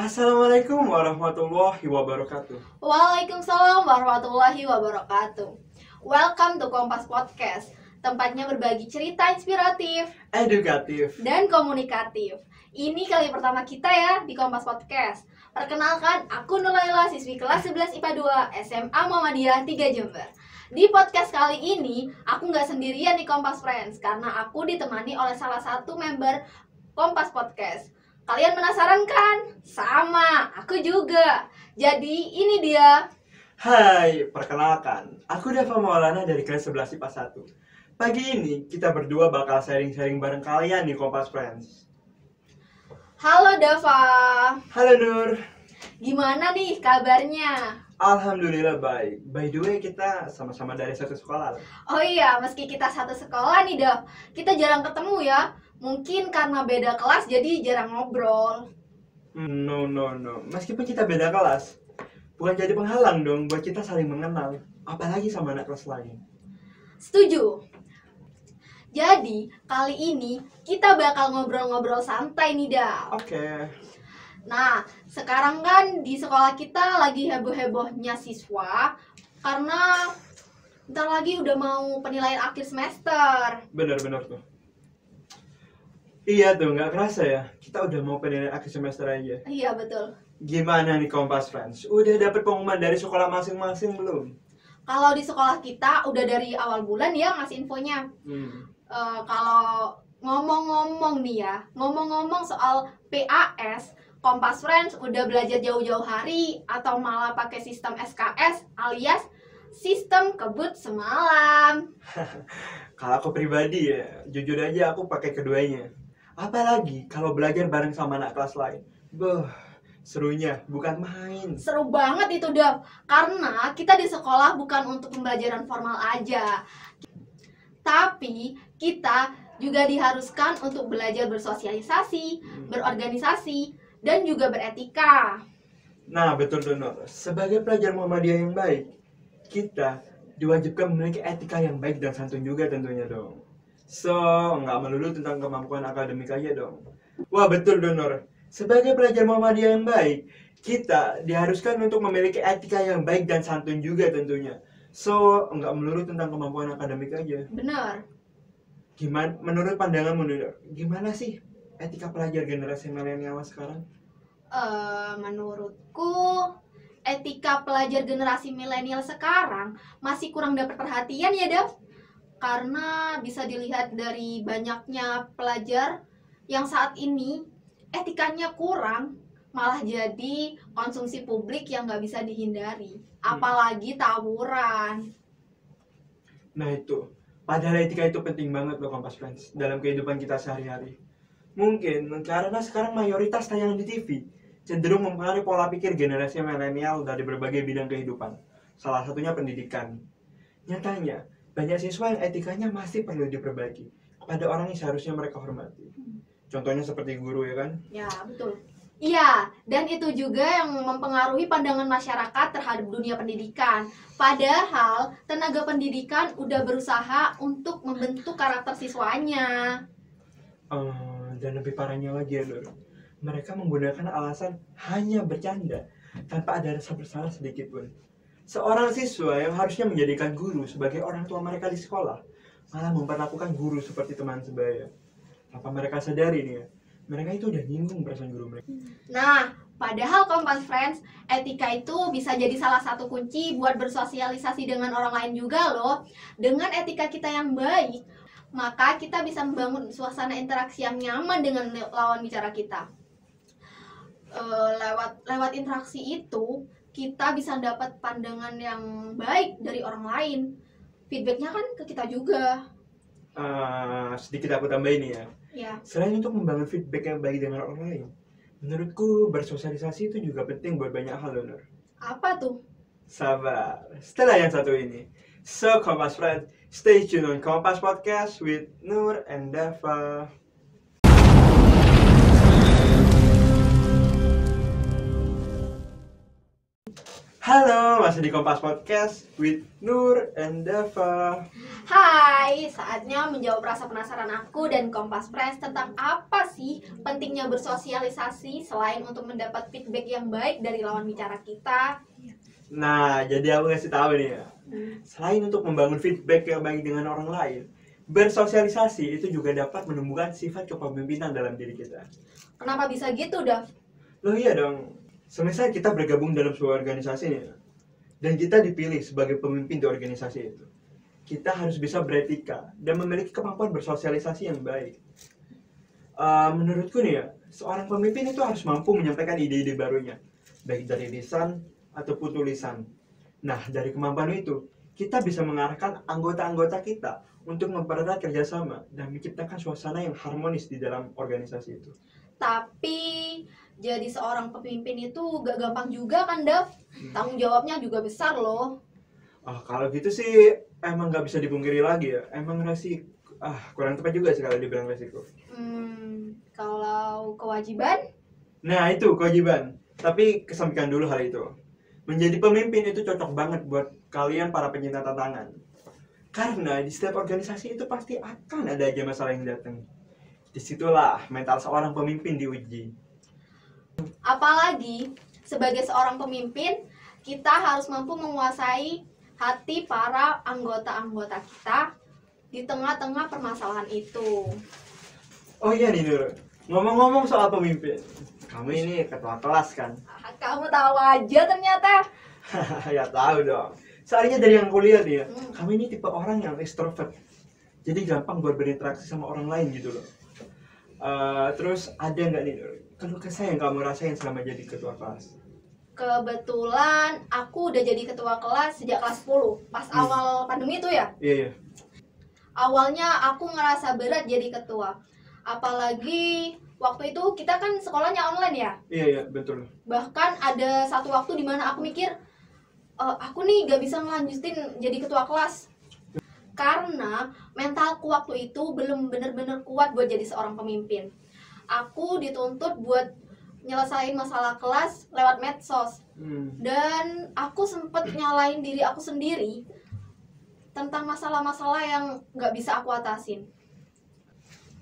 Assalamualaikum warahmatullahi wabarakatuh. Waalaikumsalam warahmatullahi wabarakatuh. Welcome to Kompas Podcast. Tempatnya berbagi cerita inspiratif, Edukatif. dan komunikatif. Ini kali pertama kita ya di Kompas Podcast. Perkenalkan, aku Nurlaila, siswi kelas 11 IPA 2 SMA Muhammadiyah 3 Jember. Di podcast kali ini, aku nggak sendirian di Kompas Friends karena aku ditemani oleh salah satu member Kompas Podcast. Kalian penasaran kan? Sama, aku juga. Jadi ini dia. Hai, perkenalkan, aku Dava Maulana dari kelas 11 IPA 1. Pagi ini kita berdua bakal sharing-sharing bareng kalian di Kompas Friends. Halo Dava. Halo Nur. Gimana nih kabarnya? Alhamdulillah baik. By the way, kita sama-sama dari satu sekolah. Oh iya, meski kita satu sekolah nih Dav, kita jarang ketemu ya. Mungkin karena beda kelas jadi jarang ngobrol. No. Meskipun kita beda kelas, bukan jadi penghalang dong buat kita saling mengenal. Apalagi sama anak kelas lain. Setuju. Jadi, kali ini kita bakal ngobrol-ngobrol santai nih Dav. Oke. Nah, sekarang kan di sekolah kita lagi heboh-hebohnya siswa karena bentar lagi udah mau penilaian akhir semester. Bener tuh. Iya tuh, nggak kerasa ya. Kita udah mau penilaian akhir semester aja. Iya, betul. Gimana nih Kompas Friends? Udah dapet pengumuman dari sekolah masing-masing belum? Kalau di sekolah kita udah dari awal bulan ya ngasih infonya. Kalau ngomong-ngomong nih ya, ngomong-ngomong soal PAS, Kompas Friends udah belajar jauh-jauh hari atau malah pakai sistem SKS alias sistem kebut semalam. Kalau aku pribadi ya, jujur aja aku pakai keduanya. Apalagi kalau belajar bareng sama anak kelas lain. Serunya bukan main. Seru banget itu Dav, karena kita di sekolah bukan untuk pembelajaran formal aja, tapi kita juga diharuskan untuk belajar bersosialisasi, berorganisasi, dan juga beretika. Nah betul tuh Nur, sebagai pelajar Muhammadiyah yang baik, kita diwajibkan memiliki etika yang baik dan santun juga tentunya dong. So, nggak melulu tentang kemampuan akademik aja dong. Wah betul tuh Nur, sebagai pelajar Muhammadiyah yang baik, kita diharuskan untuk memiliki etika yang baik dan santun juga tentunya. So, nggak melulu tentang kemampuan akademik aja. Benar. Gimana, menurut pandanganmu Nur, gimana sih etika pelajar generasi milenial sekarang? Menurutku etika pelajar generasi milenial sekarang masih kurang dapat perhatian ya Dav, karena bisa dilihat dari banyaknya pelajar yang saat ini etikanya kurang, malah jadi konsumsi publik yang nggak bisa dihindari, apalagi tawuran. Nah itu, padahal etika itu penting banget loh Kompas Friends dalam kehidupan kita sehari-hari. Mungkin karena sekarang mayoritas tayangan di TV cenderung mempengaruhi pola pikir generasi milenial dari berbagai bidang kehidupan. Salah satunya pendidikan. Nyatanya, banyak siswa yang etikanya masih perlu diperbaiki kepada orang yang seharusnya mereka hormati. Contohnya seperti guru ya kan? Ya, betul. Iya, dan itu juga yang mempengaruhi pandangan masyarakat terhadap dunia pendidikan. Padahal, tenaga pendidikan udah berusaha untuk membentuk karakter siswanya. Dan lebih parahnya lagi ya Nur, mereka menggunakan alasan hanya bercanda tanpa ada rasa bersalah sedikit pun. Seorang siswa yang harusnya menjadikan guru sebagai orang tua mereka di sekolah malah memperlakukan guru seperti teman sebaya. Apa mereka sadari nih ya, mereka itu udah nyinggung perasaan guru mereka. Nah, padahal Kompas Friends, etika itu bisa jadi salah satu kunci buat bersosialisasi dengan orang lain juga loh. Dengan etika kita yang baik, maka kita bisa membangun suasana interaksi yang nyaman dengan lawan bicara kita. Lewat interaksi itu, kita bisa dapat pandangan yang baik dari orang lain. Feedbacknya kan ke kita juga. Sedikit aku tambahin nih ya. Ya. Selain untuk membangun feedback yang baik dengan orang lain, menurutku bersosialisasi itu juga penting buat banyak hal loh Nur. Apa tuh? Sabar, setelah yang satu ini. So Kompas Friends, stay tuned on Kompas Podcast with Nur and Dava. Halo, masih di Kompas Podcast with Nur and Dava. Hai, saatnya menjawab rasa penasaran aku dan Kompas Friends tentang apa sih pentingnya bersosialisasi selain untuk mendapat feedback yang baik dari lawan bicara kita. Nah, jadi aku ngasih tahu nih ya. Selain untuk membangun feedback yang baik dengan orang lain, bersosialisasi itu juga dapat menumbuhkan sifat kepemimpinan dalam diri kita. Kenapa bisa gitu, Dav? Loh iya dong, semisal kita bergabung dalam sebuah organisasi nih, dan kita dipilih sebagai pemimpin di organisasi itu, kita harus bisa beretika dan memiliki kemampuan bersosialisasi yang baik. Menurutku nih ya, seorang pemimpin itu harus mampu menyampaikan ide-ide barunya, baik dari lisan ataupun tulisan. Nah, dari kemampuan itu, kita bisa mengarahkan anggota-anggota kita untuk mempererat kerjasama dan menciptakan suasana yang harmonis di dalam organisasi itu. Tapi jadi seorang pemimpin itu gak gampang juga kan, Dav? Tanggung jawabnya juga besar loh. Kalau gitu sih emang nggak bisa dipungkiri lagi ya. Emang kurang tepat juga sih kalau dibilang resiko. Kalau kewajiban? Nah itu kewajiban. Tapi kesampingkan dulu hal itu. Menjadi pemimpin itu cocok banget buat kalian para pencinta tantangan. Karena di setiap organisasi itu pasti akan ada aja masalah yang datang. Disitulah mental seorang pemimpin diuji. Apalagi sebagai seorang pemimpin, kita harus mampu menguasai hati para anggota-anggota kita di tengah-tengah permasalahan itu. Oh iya nih Nur, ngomong-ngomong soal pemimpin, kamu ini ketua kelas kan? Kamu tahu aja ternyata. Ya tahu dong. Soalnya dari yang aku lihat ya, kamu ini tipe orang yang extrovert. Jadi gampang buat berinteraksi sama orang lain gitu loh. Terus ada nggak nih Nur, keluh kesah yang kamu rasain selama jadi ketua kelas? Kebetulan aku udah jadi ketua kelas sejak kelas 10, pas awal pandemi itu ya. Iya. Awalnya aku ngerasa berat jadi ketua. Apalagi waktu itu kita kan sekolahnya online ya. Iya, betul. Bahkan ada satu waktu di mana aku mikir, aku nih gak bisa ngelanjutin jadi ketua kelas. Karena mentalku waktu itu belum bener-bener kuat buat jadi seorang pemimpin. Aku dituntut buat nyelesain masalah kelas lewat medsos. Dan aku sempet nyalain diri aku sendiri tentang masalah-masalah yang gak bisa aku atasin.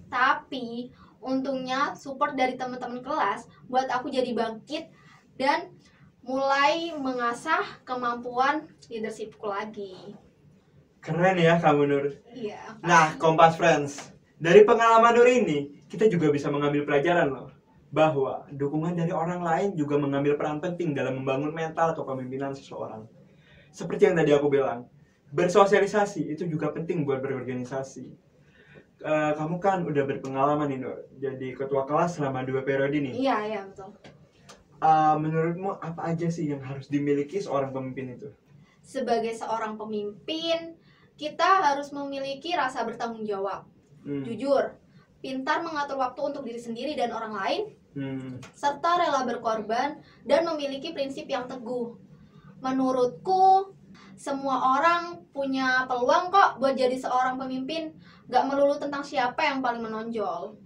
Tapi untungnya support dari teman-teman kelas buat aku jadi bangkit dan mulai mengasah kemampuan leadershipku lagi. Keren ya kamu Nur. Iya. Nah, Kompas Friends, dari pengalaman Nur ini, kita juga bisa mengambil pelajaran loh, bahwa dukungan dari orang lain juga mengambil peran penting dalam membangun mental atau kepemimpinan seseorang. Seperti yang tadi aku bilang, bersosialisasi itu juga penting buat berorganisasi. Kamu kan udah berpengalaman nih Nur, jadi ketua kelas selama 2 periode nih. Iya, betul. Menurutmu apa aja sih yang harus dimiliki seorang pemimpin itu? Sebagai seorang pemimpin, kita harus memiliki rasa bertanggung jawab, jujur, pintar mengatur waktu untuk diri sendiri dan orang lain, serta rela berkorban dan memiliki prinsip yang teguh. Menurutku, semua orang punya peluang kok buat jadi seorang pemimpin, gak melulu tentang siapa yang paling menonjol.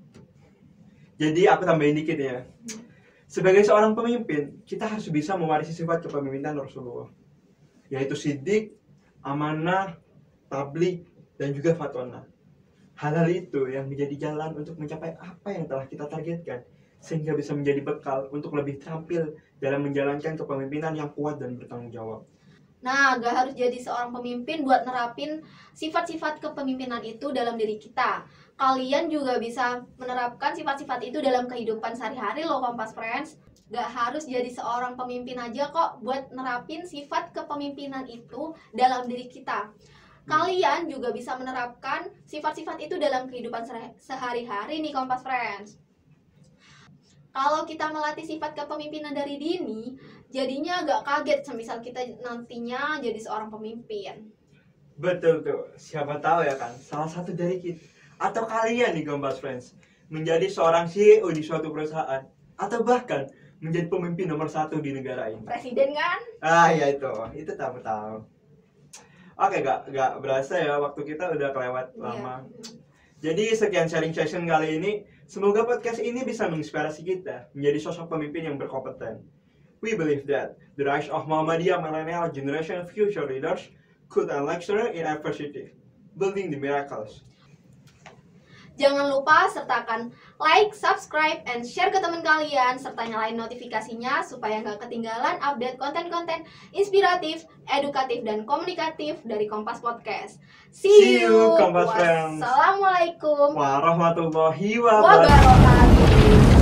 Jadi aku tambahin dikit ya. Sebagai seorang pemimpin, kita harus bisa mewarisi sifat kepemimpinan Rasulullah, yaitu sidik, amanah, tabligh, dan juga fatwana. Hal-hal itu yang menjadi jalan untuk mencapai apa yang telah kita targetkan, sehingga bisa menjadi bekal untuk lebih terampil dalam menjalankan kepemimpinan yang kuat dan bertanggung jawab. Nah, gak harus jadi seorang pemimpin buat nerapin sifat-sifat kepemimpinan itu dalam diri kita. Kalian juga bisa menerapkan sifat-sifat itu dalam kehidupan sehari-hari loh, Kompas Friends. Gak harus jadi seorang pemimpin aja kok buat nerapin sifat kepemimpinan itu dalam diri kita. Kalian juga bisa menerapkan sifat-sifat itu dalam kehidupan sehari-hari nih, Kompas Friends. Kalau kita melatih sifat kepemimpinan dari dini, jadinya agak kaget semisal kita nantinya jadi seorang pemimpin. Betul tuh, siapa tahu ya kan, salah satu dari kita atau kalian nih Kompas Friends menjadi seorang CEO di suatu perusahaan, atau bahkan menjadi pemimpin nomor 1 di negara ini. Presiden kan? Ya itu tahu. Oke, gak berasa ya waktu kita udah kelewat lama. Jadi sekian sharing session kali ini. Semoga podcast ini bisa menginspirasi kita menjadi sosok pemimpin yang berkompeten. We believe that the rise of Muhammadiyah millennial generation future leaders could lecture in adversity, building the miracles. Jangan lupa sertakan like, subscribe, and share ke teman kalian, serta nyalain notifikasinya supaya nggak ketinggalan update konten-konten inspiratif, edukatif, dan komunikatif dari Kompas Podcast. See you, Kompas Friends. Wassalamualaikum Warahmatullahi wabarakatuh. wabarakatuh.